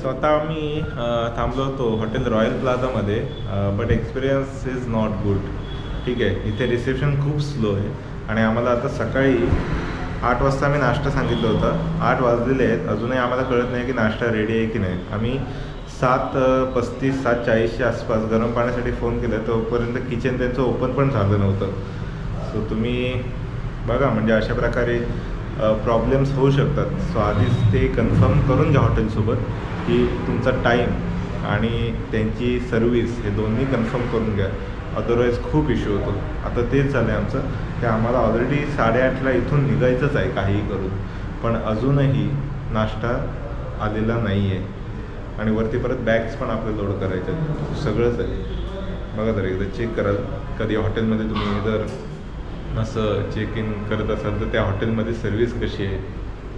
स्वतः आम्ही थांबलो होतो हॉटेल रॉयल प्लाझामध्ये, but experience is not good. ठीक आहे, इथे रिसेप्शन खूप स्लो आहे आणि आम्हाला आता सकाळी 8 वाजता आम्ही नाश्ता सांगितलं होतं. 8 वाजलेले आहेत, अजूनही आम्हाला कळत नाही की नाश्ता रेडी आहे की नाही. आम्ही 7:35 7:40च्या आसपास गरम पाण्यासाठी फोन केला, तोपर्यंत किचन त्यांचं ओपन पण झालं नव्हतं. सो तुम्ही बघा, म्हणजे अशा प्रकारे प्रॉब्लेम्स होऊ शकतात. सो आधीच ते कन्फर्म करून घ्या हॉटेलसोबत की तुमचा टाईम आणि त्यांची सर्विस हे दोन्ही कन्फर्म करून घ्या, अदरवाईज खूप इश्यू होतो. आता तेच झालं आहे आमचं, की आम्हाला ऑलरेडी 8:30ला इथून निघायचंच आहे काहीही करून, पण अजूनही नाश्ता आलेला नाही आहे आणि वरती परत बॅग्स पण आपल्याला लोड करायचे आहेत. सगळंच आहे. बघा तर एकदा चेक कराल, कधी हॉटेलमध्ये तुम्ही जर असं चेक इन करत असाल तर त्या हॉटेलमध्ये सर्विस कशी आहे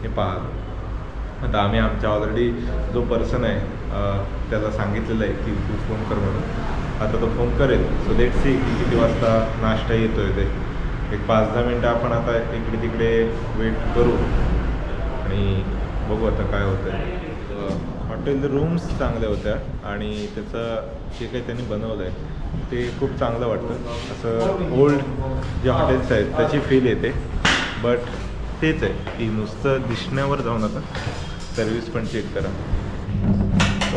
हे पहा. आता आम्ही आमच्या ऑलरेडी जो पर्सन आहे त्याला सांगितलेलं आहे की तू फोन कर म्हणून. आता तो फोन करेल. सो लेट सी की किती वाजता नाश्ता येतो आहे ते. एक 5-10 मिनटं आपण आता इकडे तिकडे वेट करू आणि बघू आता काय होतं आहे. हॉटेल रूम्स चांगल्या होत्या आणि त्याचं जे काही त्यांनी बनवलं आहे ते खूप चांगलं वाटतं. असं ओल्ड जे हॉटेल्स आहेत त्याची फील येते, बट तेच आहे की नुसतं दिसण्यावर जाऊन आता सर्विस पण चेक करा.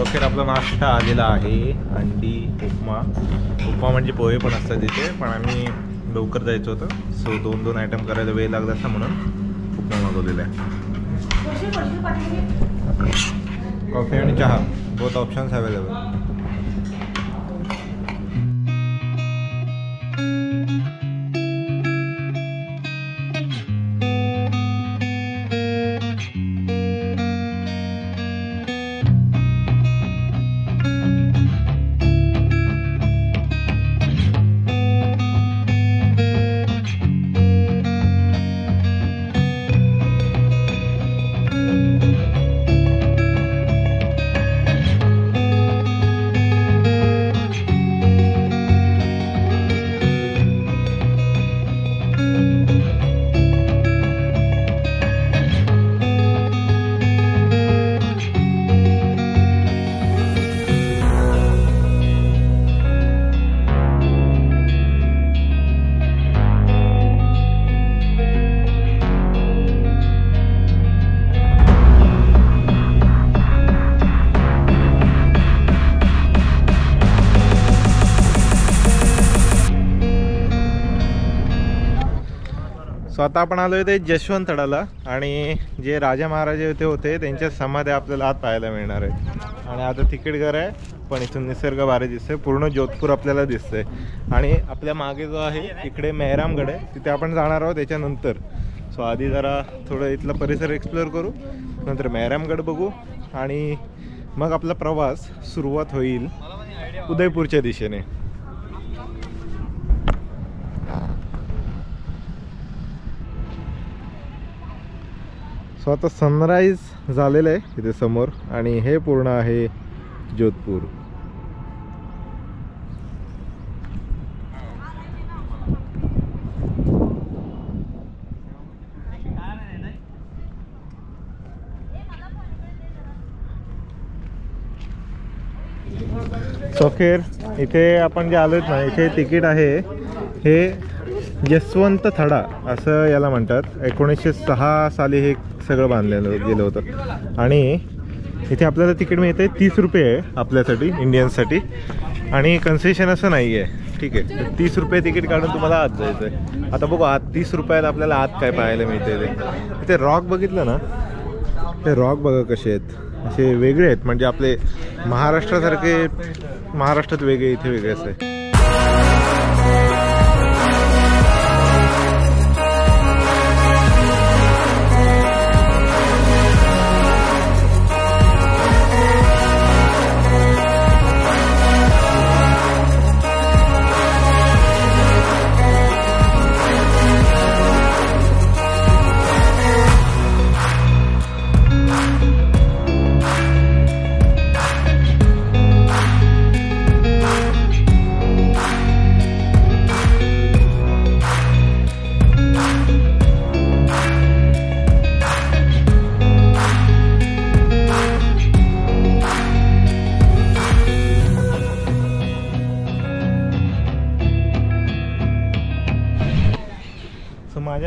अखेर आपला नाश्ता आलेला आहे. अंडी उपमा. उपमा म्हणजे पोहे पण असतात तिथे, पण आम्ही लवकर जायचं होतं, सो 2-2 आयटम करायला वेळ लागला असता म्हणून उपमा मागवलेला आहे. कॉफी आणि चहा, बोथ ऑप्शन्स अवेलेबल. सो आता आपण आलो आहे ते जशवंत तडाला आणि जे राजा महाराजे होते त्यांच्या समाध्या आपल्याला आत पाहायला मिळणार आहेत. आणि आता तिकीट घर आहे, पण इथून निसर्ग भारी दिसतंय. पूर्ण जोधपूर आपल्याला दिसतंय. आणि आपल्या मागे जो आहे इकडे मेहरामगड आहे, तिथे आपण जाणार आहोत त्याच्यानंतर. सो आधी जरा थोडं इथला परिसर एक्सप्लोअर करू, नंतर मेहरामगड बघू आणि मग आपला प्रवास सुरुवात होईल उदयपूरच्या दिशेने. सो आता सनराईज झालेलं आहे इथे समोर आणि हे पूर्ण आहे जोधपूर. अखेर इथे आपण जे आलोत ना, इथे तिकीट आहे हे जसवंत थडा असं याला म्हणतात. 1906 साली हे सगळं बांधलेलं गेलं होतं आणि इथे आपल्याला तिकीट मिळते 30 रुपये आहे आपल्यासाठी, इंडियन्ससाठी. आणि कन्सेशन असं नाही आहे. ठीक आहे, 30 रुपये तिकीट काढून तुम्हाला आत जायचं आहे. आता बघू आत 30 रुपयाला आपल्याला आत काय पाहायला मिळते ते रॉक बघितलं ना, ते रॉक बघा कसे आहेत, असे वेगळे आहेत. म्हणजे आपले महाराष्ट्रासारखे, महाराष्ट्रात वेगळे इथे वेगळे असते.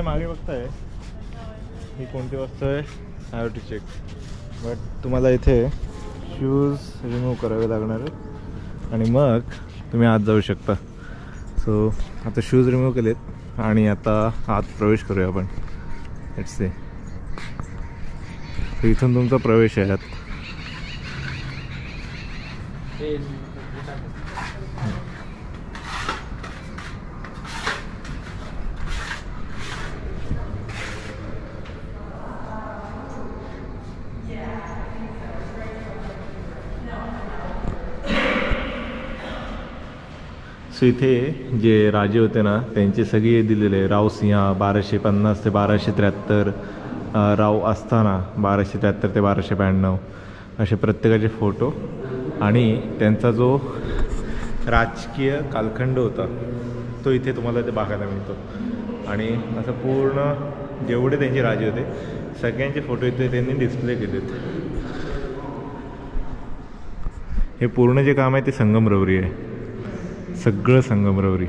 माझ्या मागे बघताय ही कोणती वस्तू आहे, I have to check. But तुम्हाला इथे शूज रिमूव्ह करावे लागणार आहेत आणि मग तुम्ही आत जाऊ शकता. सो आता शूज रिमूव्ह केलेत आणि आता आत प्रवेश करूया आपण. Let's see. इथून तुमचा प्रवेश आहे आत. सो इथे जे राजे होते ना त्यांचे सगळे दिलेले, राव सिंहा 1250 ते 1273, राव असताना 1273 ते 1292, असे प्रत्येकाचे फोटो आणि त्यांचा जो राजकीय कालखंड होता तो इथे तुम्हाला ते बघायला मिळतो. आणि असं पूर्ण जेवढे त्यांचे राजे होते सगळ्यांचे फोटो इथे त्यांनी डिस्प्ले केलेत. हे पूर्ण जे काम आहे ते संगमरवरी आहे, सगळं संगमरवरी.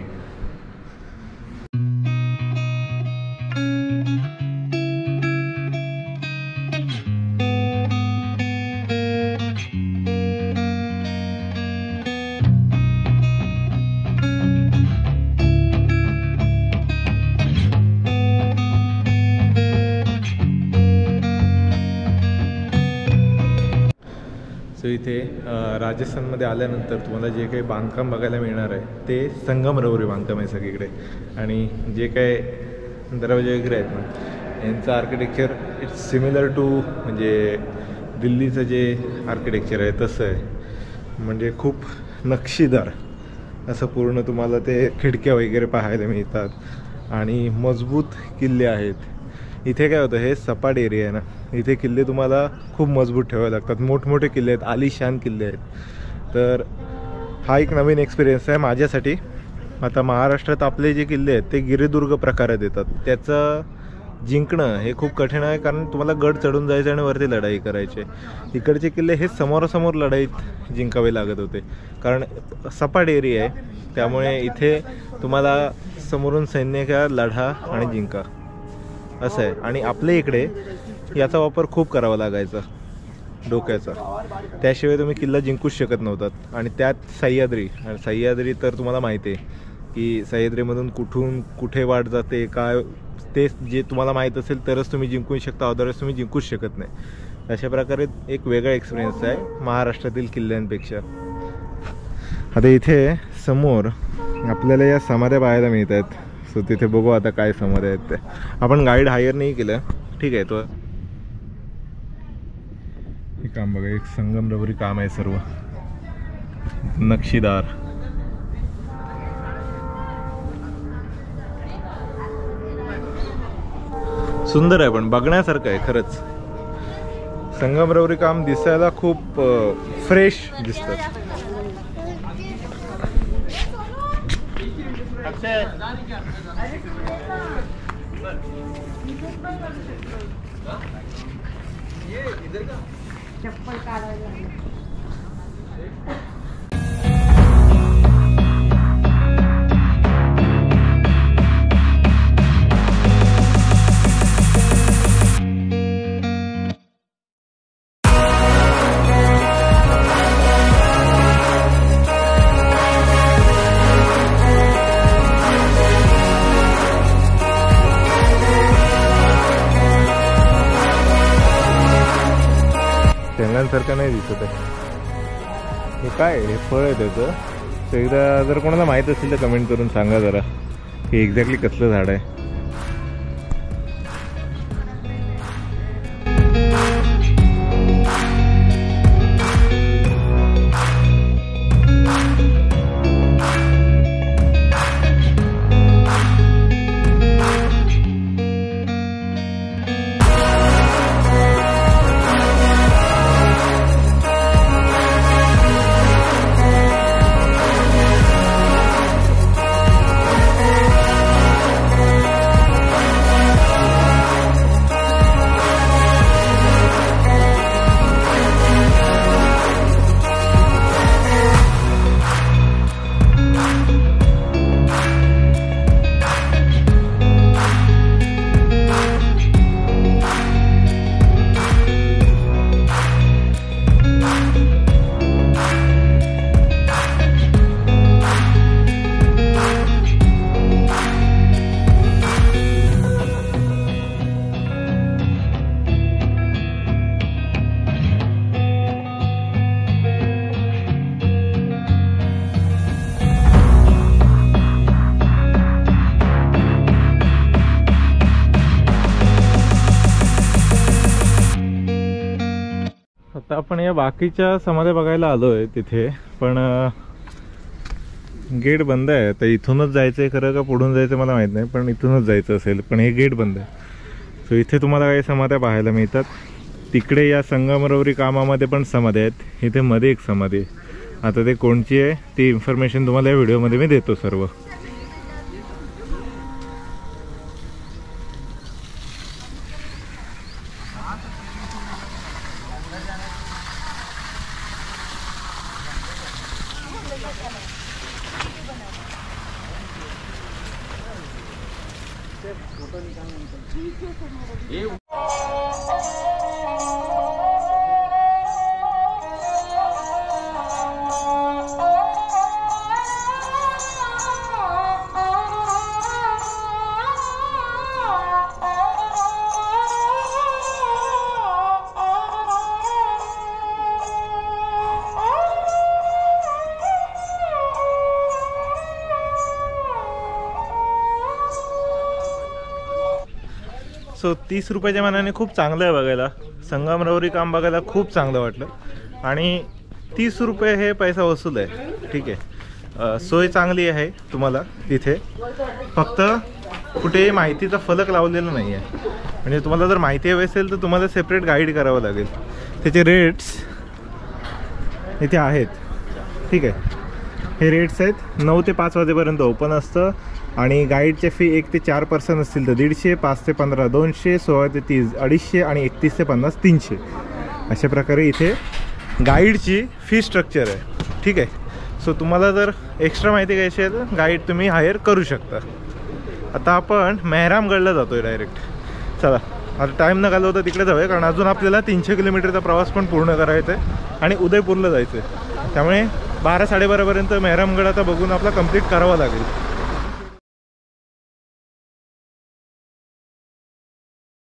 सो इथे राजस्थानमध्ये आल्यानंतर तुम्हाला जे काही बांधकाम बघायला मिळणार आहे ते संगमरवरी बांधकाम आहे सगळीकडे. आणि जे काय दरवाजे वगैरे आहेत ना यांचं आर्किटेक्चर इट्स सिमिलर टू म्हणजे दिल्लीचं जे आर्किटेक्चर आहे तसं आहे. म्हणजे खूप नक्षीदार असं पूर्ण तुम्हाला ते खिडक्या वगैरे पाहायला मिळतात आणि मजबूत किल्ले आहेत. इथे काय होतं, हे सपाट एरिया आहे ना, इथे किल्ले तुम्हाला खूप मजबूत ठेवावे लागतात. मोठमोठे किल्ले आहेत, आलिशान किल्ले आहेत. तर हा एक नवीन एक्सपिरियन्स आहे माझ्यासाठी. आता महाराष्ट्रात आपले जे किल्ले आहेत ते गिरिदुर्ग प्रकारात येतात. त्याचं जिंकणं हे खूप कठीण आहे कारण तुम्हाला गड चढून जायचं आणि वरती लढाई करायची. इकडचे किल्ले हे समोरासमोर लढाईत जिंकावे लागत होते कारण सपाट एरिया आहे. त्यामुळे इथे तुम्हाला समोरून सैन्य का लढा आणि जिंका असं आहे. आणि आपल्या इकडे याचा वापर खूप करावा लागायचा डोक्याचा, त्याशिवाय तुम्ही किल्ला जिंकूच शकत नव्हतात. आणि त्यात सह्याद्री तर तुम्हाला माहिती आहे की सह्याद्रीमधून कुठून कुठे वाट जाते काय, ते जे तुम्हाला माहीत असेल तरच तुम्ही जिंकू शकता, अदरवाईज तुम्ही जिंकूच शकत नाही. अशा प्रकारे एक वेगळा एक्सपिरियन्स आहे महाराष्ट्रातील किल्ल्यांपेक्षा. आता इथे समोर आपल्याला या समाध्या पाहायला मिळत आहेत. सो तिथे बघू आता काय समाध्या आहेत ते. आपण गाईड हायर नाही केलं, ठीक आहे. तो हे काम बघा, एक संगमरवरी काम आहे, सर्व नक्षीदार. सुंदर आहे पण बघण्यासारखं आहे खरंच. संगमरवरी काम दिसायला खूप फ्रेश दिसतात. चप्पल काढायला शेंगांसारखं नाही दिसत आहे. हे काय हे फळ आहे त्याचं. तर एकदा जर कोणाला माहीत असेल तर कमेंट करून सांगा जरा की एक्झॅक्टली कसलं झाड आहे. आता आपण या बाकीच्या समाध्या बघायला आलो आहे तिथे, पण गेट बंद आहे. तर इथूनच जायचं आहे खरं का पुढून जायचं मला माहीत नाही, पण इथूनच जायचं असेल. पण हे गेट बंद आहे. सो इथे तुम्हाला काही समाध्या पाहायला मिळतात. तिकडे या संगमरवरी कामामध्ये पण समाधी आहेत. इथे मध्ये एक समाधी आहे. आता ते कोणची आहे ती इन्फॉर्मेशन तुम्हाला या व्हिडिओमध्ये मी देतो सर्व. सो 30 रुपयाच्या मानाने खूप चांगलं आहे बघायला. संगमरवरी काम बघायला खूप चांगलं वाटलं. आणि 30 रुपये हे पैसा वसूल आहे. ठीक आहे, सोय चांगली आहे तुम्हाला तिथे. फक्त कुठे माहितीचा फलक लावलेला नाही आहे. म्हणजे तुम्हाला जर माहिती हवी असेल तर तुम्हाला सेपरेट गाईड करावं लागेल. त्याचे रेट्स इथे आहेत. ठीक आहे, हे रेट्स आहेत. 9 ते 5 वाजेपर्यंत ओपन असतं. आणि गाईडचे फी 1 ते 4 पर्सन असतील तर 150, 5 ते 15 200, 16 ते 30 250 आणि 31 ते 50 300. अशा प्रकारे इथे गाईडची फी स्ट्रक्चर आहे. ठीक आहे, सो तुम्हाला जर एक्स्ट्रा माहिती घ्यायची आहे तर गाईड तुम्ही हायर करू शकता. आता आपण मेहरामगडला जातो आहे डायरेक्ट. चला आता टाईम न घालवता तिकडे जाऊया, कारण अजून आपल्याला 300 किलोमीटरचा प्रवास पण पूर्ण करायचा आहे आणि उदयपूरला जायचं आहे. त्यामुळे 12-12:30पर्यंत मेहरामगड आता बघून आपला कंप्लीट करावा लागेल.